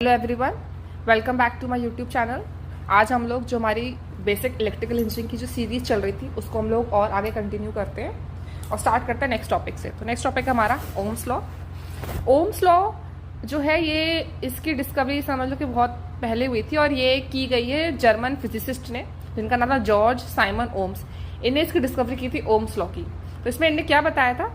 Hello everyone, welcome back to my YouTube channel. आज हम लोग जो हमारी बेसिक इलेक्ट्रिकल इंजीनियरिंग की जो सीरीज चल रही थी उसको हम लोग और आगे कंटिन्यू करते हैं और स्टार्ट करते हैं नेक्स्ट टॉपिक से। तो नेक्स्ट टॉपिक है हमारा ओम्स लॉ। ओम्स लॉ जो है ये इसकी डिस्कवरी समझ लो कि बहुत पहले हुई थी और ये की गई है जर्मन फिजिसिस्ट ने जिनका नाम था जॉर्ज साइमन ओम्स। इन्हें इसकी डिस्कवरी की थी ओम्स लॉ की। तो इसमें इन्हें क्या बताया था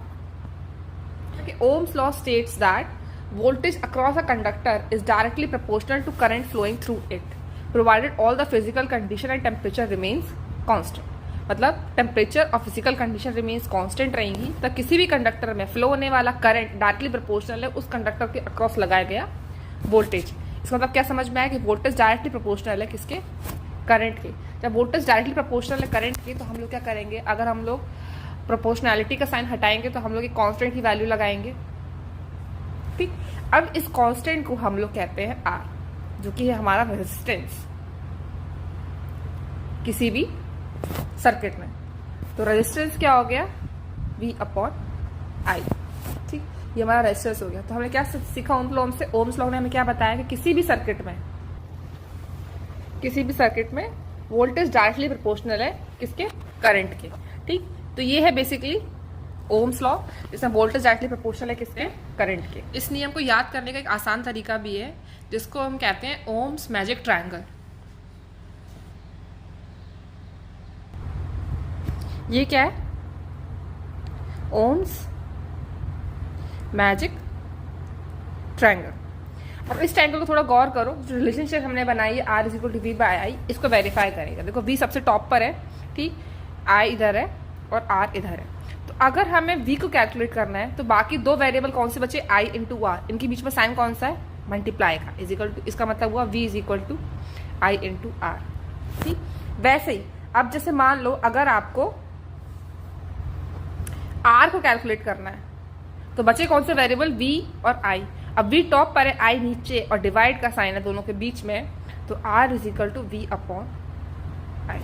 कि Ohm's law states that voltage across a conductor is directly proportional to current flowing through it, provided all the physical condition and temperature remains constant। मतलब टेम्परेचर और फिजिकल कंडीशन रिमेन्स कांस्टेंट रहेंगी तो किसी भी कंडक्टर में flow होने वाला current directly proportional है उस कंडक्टर के अक्रॉस लगाया गया वोल्टेज। इसका मतलब क्या समझ में आया कि वोल्टेज डायरेक्टली प्रोपोर्शनल है किसके, करंट के। जब वोल्टेज डायरेक्टली प्रोपोर्शनल है करंट के तो हम लोग क्या करेंगे, अगर हम लोग प्रोपोर्शनैलिटी का साइन हटाएंगे तो हम लोग एक कांस्टेंट की वैल्यू लगाएंगे। ठीक, अब इस कांस्टेंट को हम लोग कहते हैं आर, जो कि है हमारा रेजिस्टेंस किसी भी सर्किट में। तो रेजिस्टेंस क्या हो गया, V अपॉन आई। ठीक, ये हमारा रेजिस्टेंस हो गया। तो हमने क्या सीखा ओम्स लॉ ने हमें क्या बताया कि किसी भी सर्किट में वोल्टेज डायरेक्टली प्रोपोर्शनल है किसके, करंट के। ठीक, तो ये है बेसिकली ओम्स लॉ, जिसमें वोल्टेज डायरेक्टली प्रोपोर्शनल है किसके, करंट के। इस नियम को याद करने का एक आसान तरीका भी है जिसको हम कहते हैं ओम्स मैजिक ट्रायंगल। ये क्या है, ओम्स मैजिक ट्रायंगल। अब इस ट्रायंगल को थोड़ा गौर करो, जो रिलेशनशिप हमने बनाई है R equal to V by I, इसको वेरीफाई करेगा। देखो V सबसे टॉप पर है, ठीक, I इधर है और R इधर है। तो अगर हमें V को कैलकुलेट करना है तो बाकी दो वेरिएबल कौन से बचे, I इंटू R, इनके बीच में साइन कौन सा है, मल्टीप्लाई का, इज इक्वल टू, इसका मतलब हुआ V is equal to I into R। ठीक, वैसे ही अब जैसे मान लो अगर आपको R को कैलकुलेट करना है तो बचे कौन से वेरिएबल, V और I। अब V टॉप पर है, I नीचे और डिवाइड का साइन है दोनों के बीच में, तो R is equal to V upon I,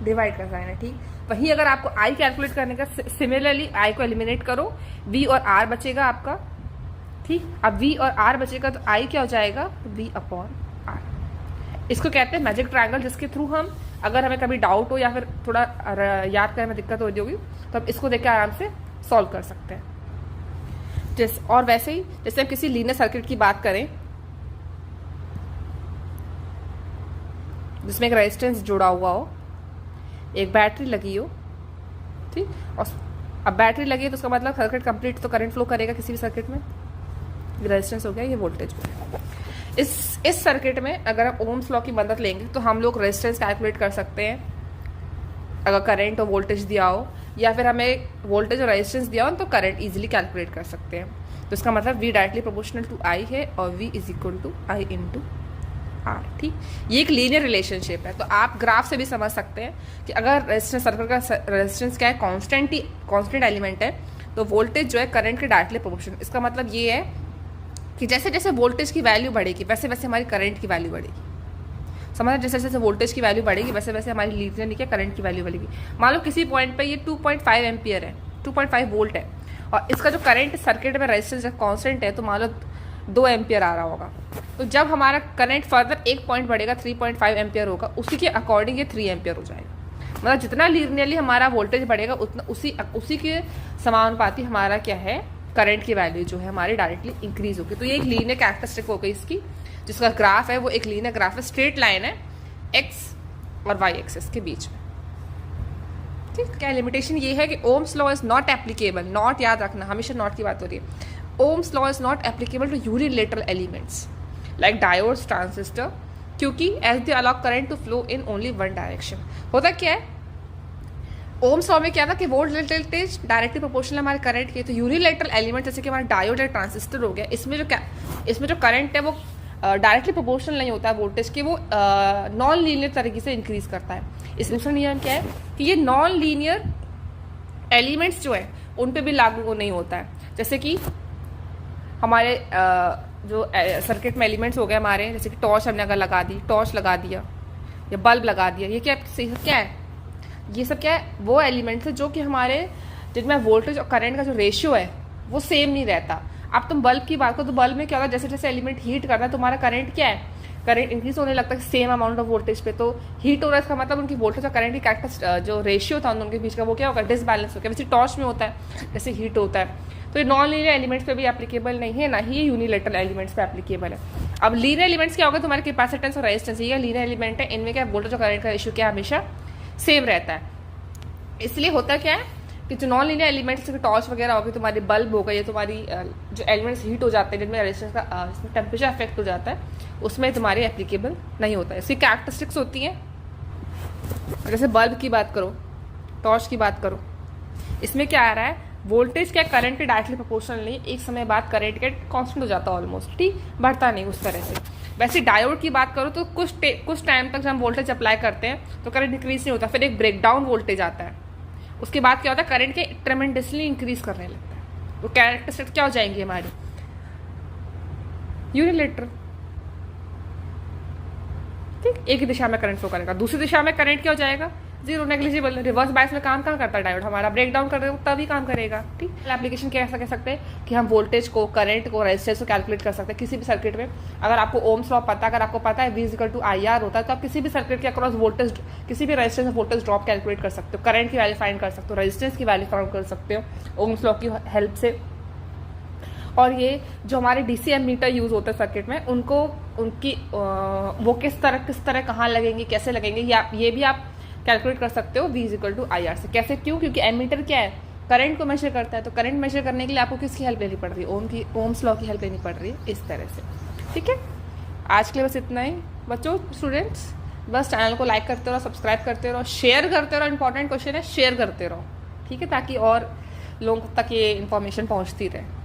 divide का साइन है। ठीक, वहीं अगर आपको I कैलकुलेट करने का, सिमिलरली I को एलिमिनेट करो, V और R बचेगा आपका। ठीक, अब V और R बचेगा तो I क्या हो जाएगा, V अपॉन R। इसको कहते हैं मैजिक ट्रायंगल, जिसके थ्रू हम, अगर हमें कभी डाउट हो या फिर थोड़ा याद करने में दिक्कत हो रही होगी तो हम इसको देख के आराम से सॉल्व कर सकते हैं। और वैसे ही जैसे हम किसी लीनियर सर्किट की बात करें जिसमें एक रेजिस्टेंस जुड़ा हुआ हो, एक बैटरी लगी हो, ठीक, और अब बैटरी लगी है तो उसका मतलब सर्किट कंप्लीट तो करंट फ्लो करेगा किसी भी सर्किट में। रेजिस्टेंस हो गया, ये वोल्टेज हो गया। इस सर्किट में अगर हम ओम्स लॉ की मदद लेंगे तो हम लोग रेजिस्टेंस कैलकुलेट कर सकते हैं अगर करंट और वोल्टेज दिया हो, या फिर हमें वोल्टेज और रेजिस्टेंस दिया हो तो करंट इजीली कैलकुलेट कर सकते हैं। तो इसका मतलब V directly proportional to I है और V is equal to I into R। ठीक, ये एक लीनियर रिलेशनशिप है। तो आप ग्राफ से भी समझ सकते हैं कि अगर रेजिस्टेंस सर्किट का रेजिस्टेंस क्या है, कांस्टेंट एलिमेंट है, तो वोल्टेज जो है करंट के डायरेक्टली प्रोपोर्शनल। इसका मतलब ये है कि जैसे जैसे वोल्टेज की वैल्यू बढ़ेगी वैसे वैसे हमारी करंट की वैल्यू बढ़ेगी। समझ, जैसे जैसे वोल्टेज की वैल्यू बढ़ेगी वैसे वैसे हमारी लीनियरली क्या, करंट की वैल्यू बढ़ेगी। मान लो किसी पॉइंट पे ये 2.5 एम्पियर है, 2.5 वोल्ट है, और इसका जो करंट सर्किट में रेजिस्टेंस कांस्टेंट है तो मान लो 2 एम्पियर आ रहा होगा। तो जब हमारा करंट फर्दर एक पॉइंट बढ़ेगा 3.5 एम्पियर होगा, उसी के अकॉर्डिंग ये 3 एम्पियर हो जाएगा। मतलब जितना लीनियरली हमारा वोल्टेज बढ़ेगा उतना उसी के समानुपाती हमारा क्या है, करंट की वैल्यू जो है हमारी डायरेक्टली इंक्रीज होगी। तो ये एक लीनियर कैरेक्टरिस्टिक हो गई इसकी, जिसका ग्राफ है वो एक लीनियर ग्राफ है, स्ट्रेट लाइन है एक्स और वाई एक्सिस के बीच में। ठीक, क्या लिमिटेशन ये है कि Ohm's law is not applicable, not याद रखना, हमेशा नॉट की बात हो रही है। Ohm's law is not applicable to unilateral elements like diodes, transistor, क्योंकि as they allow current to flow in only one direction. होता क्या है, ओम्स लॉ में क्या था कि वोल्टेज डायरेक्टली प्रोपोर्शनल हमारे करंट के, तो यूनिलेटरल एलिमेंट जैसे कि हमारा डायोड या ट्रांजिस्टर हो गया, इसमें जो करंट है वो डायरेक्टली प्रोपोर्शनल नहीं होता है वोल्टेज के, वो नॉन लीनियर तरीके से इंक्रीज करता है। इस दूसरा नियम क्या है कि ये नॉन लीनियर एलिमेंट्स जो है उन पे भी लागू नहीं होता है। जैसे कि हमारे जो सर्किट में एलिमेंट्स हो गए हमारे, जैसे कि टॉर्च हमने अगर लगा दी, टॉर्च लगा दिया या बल्ब लगा दिया, ये क्या है, ये सब क्या है, वो एलिमेंट्स है जो कि हमारे जिनमें वोल्टेज और करंट का जो रेशियो है वो सेम नहीं रहता। अब तुम बल्ब की बात करो तो बल्ब में क्या होता है, जैसे जैसे एलिमेंट हीट करता है तुम्हारा करंट क्या है, करंट इंक्रीज होने लगता है सेम अमाउंट ऑफ वोल्टेज पे। तो हीट हो रहा है इसका मतलब उनकी वोल्टेज और करंट की कैरेक्टर जो रेशियो था उनके बीच का वो क्या होगा, डिसबैलेंस हो गया। वैसे टॉर्च में होता है जैसे हीट होता है। तो ये नॉन लीनियर एलिमेंट्स पे भी एप्लीकेबल नहीं है, ना ही ये यूनिलेटरल एलिमेंट्स पे एप्लीकेबल है। अब लीनियर एलिमेंट्स क्या होगा, तुम्हारे कैपेसिटेंस और रेजिस्टेंस, ये लीनियर एलिमेंट है, इनमें क्या वोल्टेज और करंट का रेशियो क्या हमेशा सेम रहता है। इसलिए होता क्या है कि जो नॉन लीनियर एलिमेंट्स जैसे टॉर्च वगैरह होगी, तुम्हारी बल्ब हो गई, या तुम्हारी जो एलिमेंट्स हीट हो जाते हैं जिनमें रेजिस्टेंस का इसमें टेम्परेचर अफेक्ट हो जाता है, उसमें तुम्हारी एप्लीकेबल नहीं होता है। इसकी कैरेक्टरिस्टिक्स होती हैं, जैसे बल्ब की बात करो, टॉर्च की बात करो, इसमें क्या आ रहा है, वोल्टेज क्या करंट के डायरेक्टली प्रोपोर्शनल नहीं, एक समय बाद करंट के कांस्टेंट हो जाता है ऑलमोस्ट, ठीक, बढ़ता नहीं उस तरह से। वैसे डायोड की बात करो तो कुछ टाइम तक जब हम वोल्टेज अप्लाई करते हैं तो करंट इंक्रीज नहीं होता, फिर एक ब्रेकडाउन वोल्टेज आता है, उसके बाद क्या होता है, करंट के ट्रेमेंडसली इंक्रीज करने लगता है। वो कैरेक्टरिस्टिक्स क्या हो जाएंगी हमारी, यूनिलेटरल, ठीक, एक ही दिशा में करंट फ्लो करेगा, दूसरी दिशा में करंट क्या हो जाएगा, जीरो, नेग्लिजिबल। रिवर्स बायस में काम कहाँ करता है डायोड, हमारा ब्रेक डाउन कर तभी काम करेगा, ठीक। एप्लीकेशन कैसा कह सकते हैं कि हम वोल्टेज को, करंट को, रेजिस्टेंस को कैलकुलेट कर सकते हैं किसी भी सर्किट में। अगर आपको ओम्स लॉ पता, अगर आपको पता है V=IR होता है, तो आप किसी भी सर्किट के अक्रॉस वोल्टेज, किसी भी रेजिस्टेंस में वोल्टेज ड्रॉप कैलकुलेट कर सकते हो, करंट की वैल्यू फाइंड कर सकते हो, रेजिस्टेंस की वैल्यू फाइंड कर सकते हो ओम्स लॉ की हेल्प से। और ये जो हमारे डीसी एमीटर यूज होते हैं सर्किट में, उनको उनकी वो किस तरह कहाँ लगेंगे, कैसे लगेंगे, ये भी आप कैलकुलेट कर सकते हो V=IR से। कैसे, क्यों, क्योंकि एमीटर क्या है, करंट को मेजर करता है, तो करंट मेजर करने के लिए आपको किसकी हेल्प लेनी पड़ रही है, ओम्स लॉ की हेल्प लेनी पड़ रही है, इस तरह से, ठीक है। आज के लिए बस इतना ही बच्चों, स्टूडेंट्स, बस चैनल को लाइक करते रहो, सब्सक्राइब करते रहो, शेयर करते रहो, इंपॉर्टेंट क्वेश्चन है, शेयर करते रहो, ठीक है, ताकि और लोगों तक ये इन्फॉर्मेशन पहुंचती रहे।